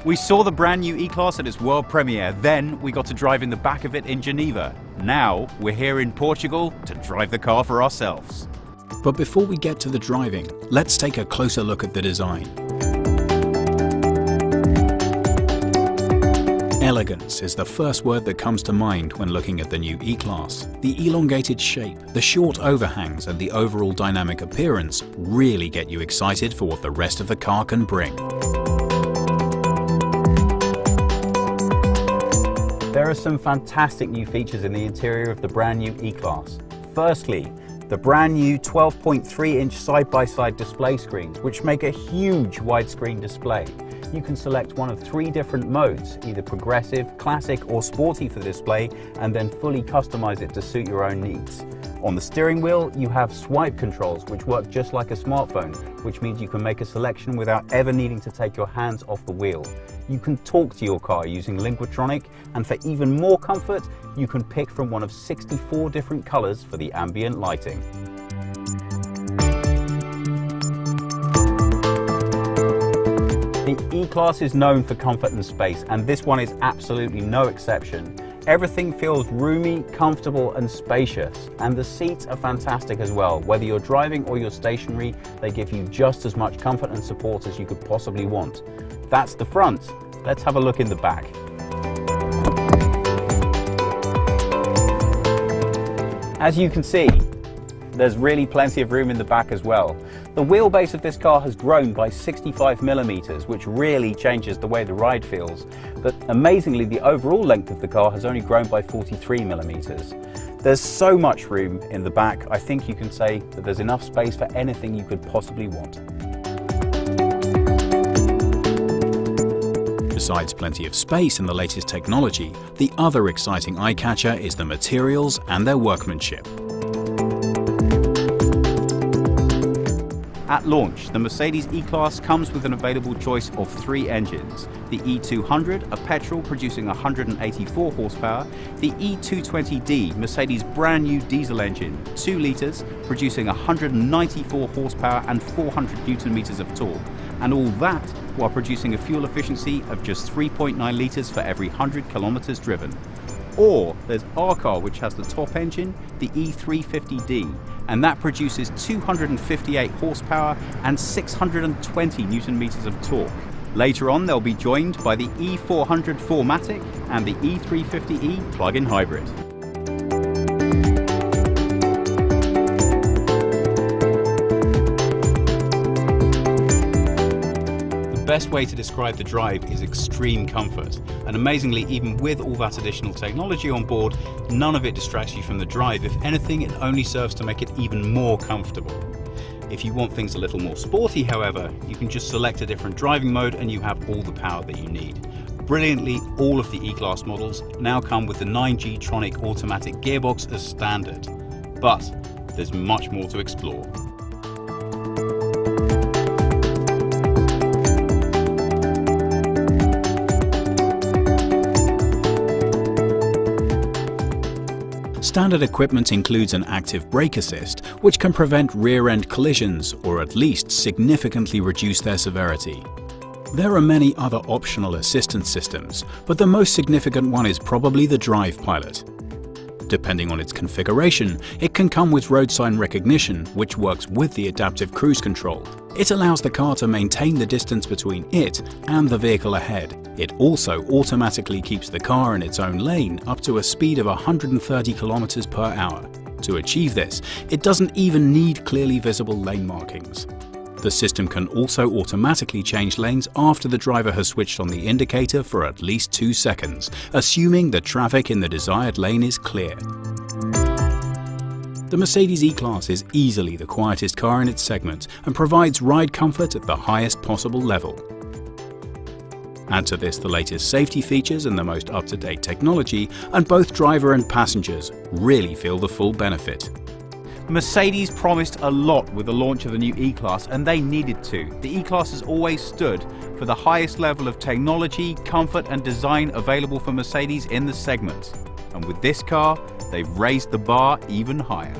We saw the brand new E-Class at its world premiere, then we got to drive in the back of it in Geneva. Now we're here in Portugal to drive the car for ourselves. But before we get to the driving, let's take a closer look at the design. Elegance is the first word that comes to mind when looking at the new E-Class. The elongated shape, the short overhangs and the overall dynamic appearance really get you excited for what the rest of the car can bring. There are some fantastic new features in the interior of the brand new E-Class. Firstly, the brand new 12.3-inch side-by-side display screens, which make a huge widescreen display. You can select one of 3 different modes, either progressive, classic or sporty for the display, and then fully customize it to suit your own needs. On the steering wheel, you have swipe controls, which work just like a smartphone, which means you can make a selection without ever needing to take your hands off the wheel. You can talk to your car using Linguatronic, and for even more comfort, you can pick from one of 64 different colors for the ambient lighting. The E-Class is known for comfort and space, and this one is absolutely no exception. Everything feels roomy, comfortable and spacious, and the seats are fantastic as well. Whether you're driving or you're stationary, they give you just as much comfort and support as you could possibly want. That's the front. Let's have a look in the back. As you can see, there's really plenty of room in the back as well. The wheelbase of this car has grown by 65 millimeters, which really changes the way the ride feels. But amazingly, the overall length of the car has only grown by 43 millimeters. There's so much room in the back, I think you can say that there's enough space for anything you could possibly want. Besides plenty of space and the latest technology, the other exciting eye-catcher is the materials and their workmanship. At launch, the Mercedes E-Class comes with an available choice of 3 engines. The E200, a petrol producing 184 horsepower, the E220D, Mercedes' brand new diesel engine, 2 litres, producing 194 horsepower and 400 Newton meters of torque, and all that while producing a fuel efficiency of just 3.9 litres for every 100 kilometers driven. Or there's our car, which has the top engine, the E350D, and that produces 258 horsepower and 620 Newton meters of torque. Later on, they'll be joined by the E400 4MATIC and the E350e plug-in hybrid. The best way to describe the drive is extreme comfort, and amazingly, even with all that additional technology on board, none of it distracts you from the drive. If anything, it only serves to make it even more comfortable. If you want things a little more sporty, however, you can just select a different driving mode and you have all the power that you need. Brilliantly, all of the E-Class models now come with the 9G Tronic automatic gearbox as standard, but there's much more to explore. Standard equipment includes an active brake assist, which can prevent rear-end collisions or at least significantly reduce their severity. There are many other optional assistance systems, but the most significant one is probably the Drive Pilot. Depending on its configuration, it can come with road sign recognition, which works with the adaptive cruise control. It allows the car to maintain the distance between it and the vehicle ahead. It also automatically keeps the car in its own lane up to a speed of 130 km per hour. To achieve this, it doesn't even need clearly visible lane markings. The system can also automatically change lanes after the driver has switched on the indicator for at least 2 seconds, assuming the traffic in the desired lane is clear. The Mercedes E-Class is easily the quietest car in its segment and provides ride comfort at the highest possible level. Add to this the latest safety features and the most up-to-date technology, and both driver and passengers really feel the full benefit. Mercedes promised a lot with the launch of the new E-Class, and they needed to. The E-Class has always stood for the highest level of technology, comfort and design available for Mercedes in the segment. And with this car, they've raised the bar even higher.